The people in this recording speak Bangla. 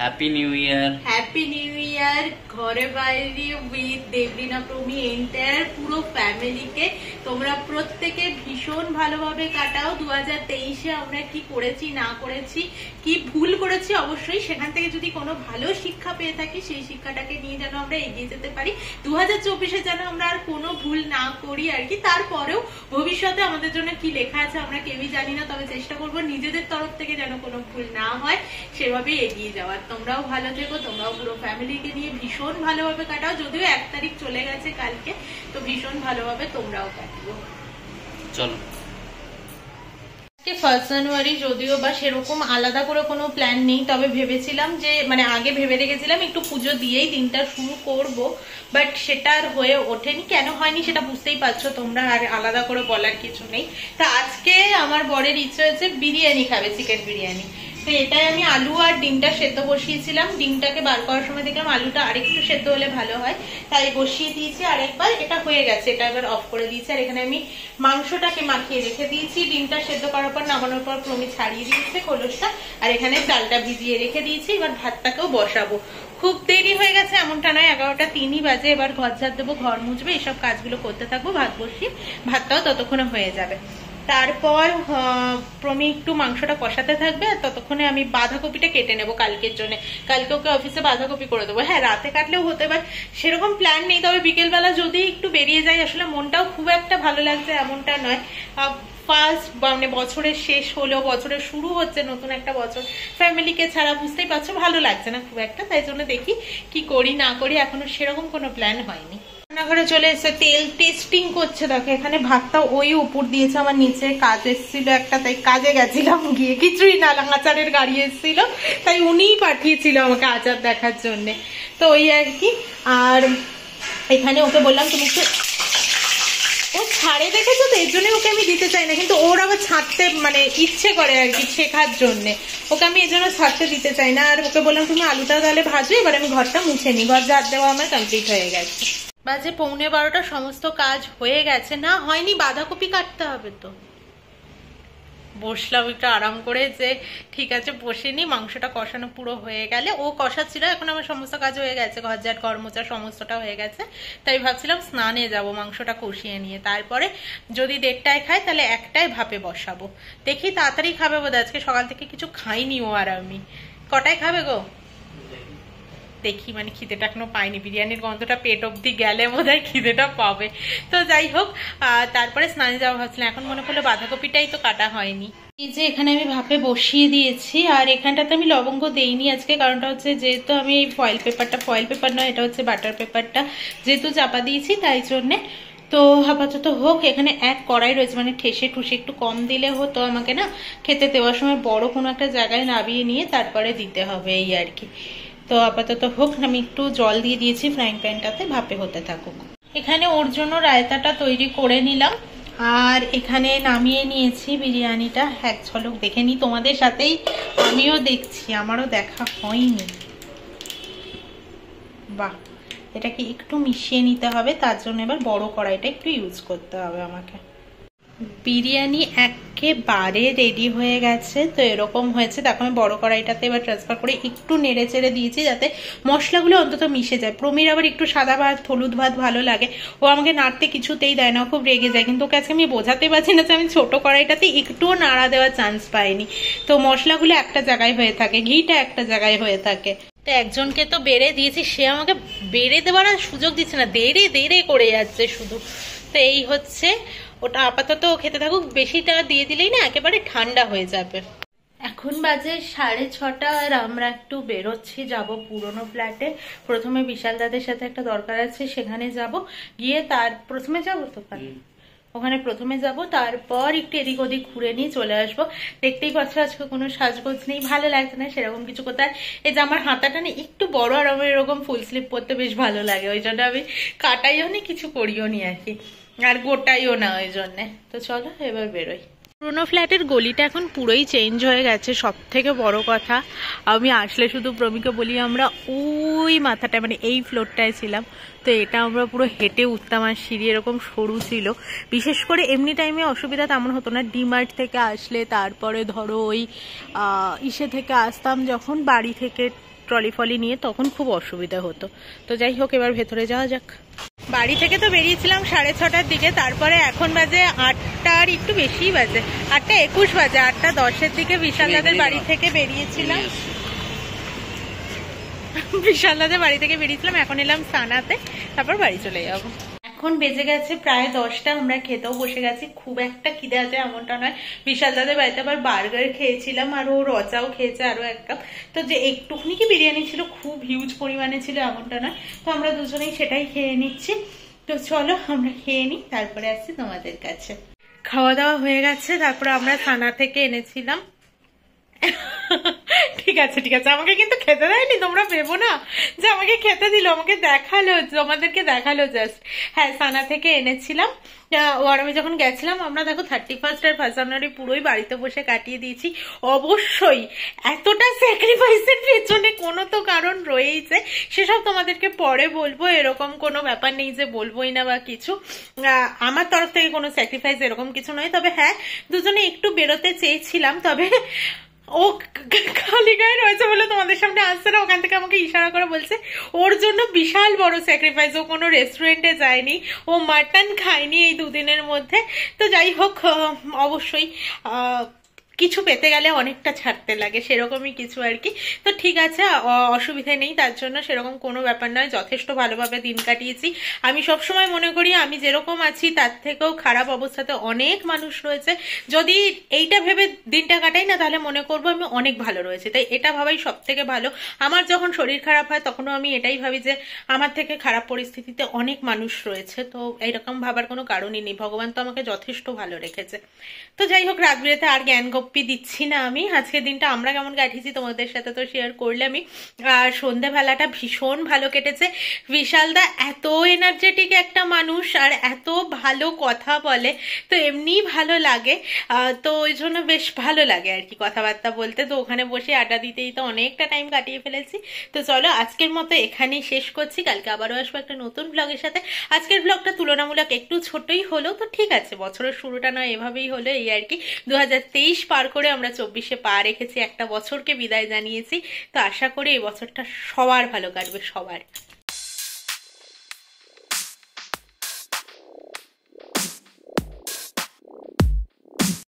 Happy new year. Happy new year ঘরে বাইরে উইথ দেবলিনা প্রমি এন্টায়ার পুরো ফ্যামিলিকে তোমরা প্রত্যেকে ভীষণ ভালোভাবে কাটাও। 2023-এ আমরা কি করেছি না করেছি, কি ভুল করেছি, অবশ্যই সেখান থেকে যদি কোনো ভালো শিক্ষা পেয়ে থাকি সেই শিক্ষাটাকে নিয়ে যেন আমরা এগিয়ে যেতে পারি। 2024-এ যেন আমরা আর কোনো ভুল না করি আর কি। তারপরেও ভবিষ্যতে আমাদের জন্য কি লেখা আছে আমরা কেউই জানি না, তবে চেষ্টা করবো নিজেদের তরফ থেকে যেন কোনো ভুল না হয় সেভাবেই এগিয়ে যাওয়ার। তোমরাও ভালো থেকো, তোমরাও পুরো ফ্যামিলিকে নিয়ে ভীষণ ভালোভাবে কাটাও। যদিও 1 তারিখ চলে গেছে কালকে, তো ভীষণ ভালোভাবে তোমরাও কাটিও। চলো, ফার্স্ট জানুয়ারি যদিও বা সেরকম আলাদা করে কোনো প্ল্যান নেই, তবে ভেবেছিলাম যে মানে আগে ভেবে রেখেছিলাম একটু পুজো দিয়েই দিনটা শুরু করব, বাট সেটা আর হয়ে ওঠেনি। কেন হয়নি সেটা বুঝতেই পারছো তোমরা, আর আলাদা করে বলার কিছু নেই। তা আজকে আমার বরের ইচ্ছে হয়েছে বিরিয়ানি খাবে, চিকেন বিরিয়ানি। তো এটাই আমি আলু আর ডিমটা সেদ্ধ বসিয়েছিলাম। ডিমটাকে বার করার সময় দেখলাম আলুটা আরেকটু সেদ্ধ হলে ভালো হয়, তাই বসিয়ে দিয়েছি আরেকবার। এটা হয়ে গেছে, এটা এবার অফ করে দিয়েছি। আর এখানে আমি মাংসটাকে মাখিয়ে রেখে দিয়েছি। ডিমটা সেদ্ধ করার পর নামানোর পর প্রমি ছাড়িয়ে দিয়েছে খোলসটা, আর এখানে চালটা ভিজিয়ে রেখে দিয়েছি। এবার ভাতটাকেও বসাবো। খুব দেরি হয়ে গেছে এমনটা নয়, 11টা 3ই বাজে। এবার ঘর ঝাড় দেবো, ঘর মুছবো, এইসব কাজগুলো করতে থাকবো। ভাত বসিয়ে ভাতটাও ততক্ষণে হয়ে যাবে। তারপর প্রমি একটু মাংসটা কষাতে থাকবে, আর ততক্ষণে আমি বাঁধাকপিটা কেটে নেবো কালকের জন্য। কালকে ওকে অফিসে বাঁধাকপি করে দেবো। হ্যাঁ, রাতে কাটলেও হতে পারে, সেরকম প্ল্যান নেই। তবে বিকেলবেলা যদি একটু বেরিয়ে যাই, আসলে মনটাও খুব একটা ভালো লাগছে এমনটা নয়। ফার্স্ট মানে বছরের শেষ হলো, বছরের শুরু হচ্ছে নতুন একটা বছর, ফ্যামিলিকে ছাড়া বুঝতেই পারছো ভালো লাগছে না খুব একটা। তাই জন্য দেখি কি করি না করি, এখনো সেরকম কোনো প্ল্যান হয়নি। রান্নাঘরে চলে এসে তেল টেস্টিং করছে। দেখো এখানে ভাতটা ওই উপর দিয়েছে, আমার নিচে কাজ এসেছিল একটা, তাই কাজে গেছিলাম, গিয়ে কিছুই না, আচারের গাড়ি এসেছিল, তাই উনিই পাঠিয়েছিল আমাকে আচার দেখার জন্য। তো ওই আর কি। আর এখানে ওকে বললাম তুমি একটু, ও ছাড়ে দেখেছো তো, এর জন্য ওকে আমি দিতে চাই না, কিন্তু ওর আবার ছাড়তে মানে ইচ্ছে করে আর কি শেখার জন্য। ওকে আমি এই জন্য ছাড়তে দিতে চাই না। আর ওকে বললাম তুমি আলুটা তাহলে ভাজো, এবার আমি ঘরটা মুছে নিই। ঘর ঝাড় দেওয়া আমার কমপ্লিট হয়ে গেছে। বাজে 11:45, সমস্ত কাজ হয়ে গেছে। না হয়নি, বাঁধাকপি কাটতে হবে তো। বসলাম একটু আরাম করে, যে ঠিক আছে বসে নি, মাংসটা কষানো পুরো হয়ে গেলে, ও কষাচ্ছিল, এখন আমার সমস্ত কাজ হয়ে গেছে, ঘর ঝাড় ঘর মোছা সমস্তটা হয়ে গেছে। তাই ভাবছিলাম স্নানে যাব মাংসটা কষিয়ে নিয়ে, তারপরে যদি 1টায় খাই তাহলে 1টায় ভাপে বসাবো। দেখি তাড়াতাড়ি খাবে বোধ, আজকে সকাল থেকে কিছু খাইনি ও আর আমি। কটায় খাবে গো? দেখি, মানে খিদেটা এখনো পাইনি, বিরিয়ানির গন্ধটা পেট অব্দি গেলে বোধহয় খিদেটা পাবে। তো যাই হোক, তারপরে স্নানে যাওয়া ভাবছিলাম। এখন মনে করলো বাঁধাকপিটাই তো কাটা হয়নি। এই যে এখানে আমি ভাপে বসিয়ে দিয়েছি, আর এখানটাতে আমি লবঙ্গ দেইনি আজকে, কারণটা হচ্ছে যেহেতু আমি এই ফয়েল পেপার নয়, এটা হচ্ছে বাটার পেপারটা যেহেতু চাপা দিয়েছি, তাই জন্যে। তো আপাতত হোক। এখানে 1 কড়াই রয়েছে, মানে ঠেসে ঠুসে একটু কম দিলে হতো, আমাকে না খেতে দেওয়ার সময় বড় কোনো একটা জায়গায় নামিয়ে নিয়ে তারপরে দিতে হবে, এই আর কি। তো আপাতত হোক, আমি একটু জল দিয়ে দিয়েছি ফ্রাইং প্যানটাতে, ভাপে হতে থাকুক। এখানে ওর জন্য রায়তাটা তৈরি করে নিলাম, আর এখানে নামিয়ে নিয়েছি বিরিয়ানিটা। এক ঝলক দেখে নিই তোমাদের সাথেই, আমিও দেখছি, আমারও দেখা হয়নি। বাহ, এটাকে একটু মিশিয়ে নিতে হবে, তার জন্য এবার বড় কড়াইটা একটু ইউজ করতে হবে আমাকে। বিরিয়ানি একেবারে রেডি হয়ে গেছে। তো এরকম হয়েছে, দেখো আমি বড় কড়াইটাতে এবার ট্রান্সফার করে একটু নেড়ে চেড়ে দিয়েছি যাতে মশলাগুলো অন্তত মিশে যায়। প্রমির আবার একটু সাদা ভাত হলুদ ভাত ভালো লাগে, ও আমাকে নাড়তে কিছুতেই দেয় না, খুব রেগে যায়। কিন্তু ওকে আজকে আমি বোঝাতে পারছি না যে আমি ছোট কড়াইটাতে একটুও নাড়া দেওয়ার চান্স পাইনি। তো মশলাগুলো একটা জায়গায় হয়ে থাকে, ঘিটা একটা জায়গায় হয়ে থাকে। তো একজনকে তো বেড়ে দিয়েছি, সে আমাকে বেড়ে দেওয়ার আর সুযোগ দিচ্ছে না, দেরে দেরে করে যাচ্ছে শুধু। তো এই হচ্ছে, ওটা আপাতত খেতে থাকুক, বেশিটা দিয়ে দিলেই না একেবারে ঠান্ডা হয়ে যাবে। এখন বাজে 6:30, আর আমরা একটু বেরোচ্ছি, যাব পুরনো ফ্ল্যাটে। প্রথমে বিশাল দাদের সাথে একটা দরকার আছে, সেখানে যাব। গিয়ে তার প্রথমে যাবো তো ওখানে প্রথমে যাব, তারপর একটু এদিক ওদিক ঘুরে নিয়ে চলে আসবো। দেখতেই পাচ্ছ আজকে কোনো সাজগোজ নেই, ভালো লাগছে না সেরকম কিছু করতে। এই যে আমার হাতাটা না একটু বড়, আর আমার এরকম ফুল স্লিভ পরতে বেশ ভালো লাগে, ওই জন্য আমি কাটাইও নি, কিছু করিও নি আর কি, আর গোটাইও না ওই জন্যে। তো চলো এবার বেরোই। পুরোনো ফ্ল্যাটের গলিটা এখন পুরোই চেঞ্জ হয়ে গেছে। সব থেকে বড় কথা, আমি আসলে শুধু প্রমিকে বলি আমরা ওই মাথাটা মানে এই ফ্লোরটায় ছিলাম, তো এটা আমরা পুরো হেঁটে উঠতাম, আর সিঁড়ি এরকম সরু ছিল। বিশেষ করে এমনি টাইমে অসুবিধা তেমন হতো না, ডিমার্ট থেকে আসলে, তারপরে ধরো ওই ইসে থেকে আসতাম যখন, বাড়ি থেকে ট্রলি ফলি নিয়ে, তখন খুব অসুবিধা হতো। তো যাই হোক, এবার ভেতরে যাওয়া যাক। বাড়ি থেকে তো বেরিয়েছিলাম 6:30টার দিকে, তারপরে এখন বাজে 8টার একটু বেশি বাজে, 8:21 বাজে। 8:10-এর দিকে বিশালদাদের বাড়ি থেকে বেরিয়েছিলাম। এখন এলাম সানাতে, তারপর বাড়ি চলে যাবো। এখন বেজে গেছে প্রায় 10টা, আমরা খেতেও বসে গেছি। খুব একটা খিদে আছে এমনটা নয়। বিশালদাদের বাড়িতে আবার বার্গার খেয়েছিলাম, আর ও রচাও খেয়েছে আরো এক কাপ। তো যে একটুখানি কি বিরিয়ানি ছিল, খুব হিউজ পরিমাণে ছিল এমনটা নয়। তো আমরা দুজনেই সেটাই খেয়ে নিচ্ছি। তো চলো আমরা খেয়ে নিই, তারপরে আসছি তোমাদের কাছে। খাওয়া দাওয়া হয়ে গেছে, তারপরে আমরা থানা থেকে এনেছিলাম। ঠিক আছে ঠিক আছে, আমাকে কিন্তু খেতে দেয়নি, তোমরা ভেবো না যে আমাকে খেতে দিল, আমাকে দেখালো, তোমাদেরকে দেখালো জাস্ট। হ্যাঁ, সানা থেকে এনেছিলাম। আর আমি যখন গেছিলাম, আমরা দেখো 31st আর 1 জানুয়ারি পুরোই বাড়িতে বসে কাটিয়ে দিয়েছি। অবশ্যই এতটা স্যাক্রিফাইসের পেছনে কোনো তো কারণ রয়েইছে, সেসব তোমাদেরকে পরে বলবো। এরকম কোনো ব্যাপার নেই যে বলবোই না বা কিছু। আমার তরফ থেকে কোনো স্যাক্রিফাইস এরকম কিছু নয়। তবে হ্যাঁ, দুজনে একটু বেরোতে চেয়েছিলাম, তবে ও খালি গায়ে রয়েছে বলে তোমাদের সামনে আসছে না। ওখান থেকে আমাকে ইশারা করে বলছে ওর জন্য বিশাল বড় স্যাক্রিফাইস, ও কোনো রেস্টুরেন্টে যায়নি, ও মাটন খায়নি এই দুদিনের মধ্যে। তো যাই হোক, অবশ্যই কিছু পেতে গেলে অনেকটা ছাড়তে লাগে, সেরকমই কিছু আর কি। তো ঠিক আছে, অসুবিধা নেই, তার জন্য সেরকম কোনো ব্যাপার নয়। যথেষ্ট ভালোভাবে দিন কাটিয়েছি। আমি সবসময় মনে করি আমি যেরকম আছি তার থেকেও খারাপ অবস্থাতে অনেক মানুষ রয়েছে। যদি এইটা ভেবে দিনটা কাটাই না, তাহলে মনে করবো আমি অনেক ভালো রয়েছে। তাই এটা ভাবাই সব থেকে ভালো। আমার যখন শরীর খারাপ হয়, তখনও আমি এটাই ভাবি যে আমার থেকে খারাপ পরিস্থিতিতে অনেক মানুষ রয়েছে। তো এইরকম ভাবার কোনো কারণই নেই, ভগবান তো আমাকে যথেষ্ট ভালো রেখেছে। তো যাই হোক, রাত বিরেতে আর জ্ঞান দিচ্ছি না আমি। আজকের দিনটা আমরা কেমন কাটিয়েছি তোমাদের সাথে তো শেয়ার করলামই। আর সন্ধ্যেবেলাটা ভীষণ ভালো কেটেছে। বিশালদা এত এনার্জেটিক একটা মানুষ, আর এত ভালো কথা বলে, তো এমনি ভালো লাগে। তো ওই জন্য বেশ ভালো লাগে আর কি কথাবার্তা বলতে। তো ওখানে বসে আড্ডা দিতেই তো অনেকটা টাইম কাটিয়ে ফেলেছি। তো চলো, আজকের মতো এখানেই শেষ করছি। কালকে আবারও আসবো একটা নতুন ব্লগের সাথে। আজকের ব্লগটা তুলনামূলক একটু ছোটই হলো, তো ঠিক আছে, বছরের শুরুটা নয় এভাবেই হলো, এই আর কি। 2023 পার করে আমরা 24-এ পা রেখেছি, একটা বছরকে বিদায় জানিয়েছি। তো আশা করি এই বছরটা সবার ভালো কাটবে, সবার।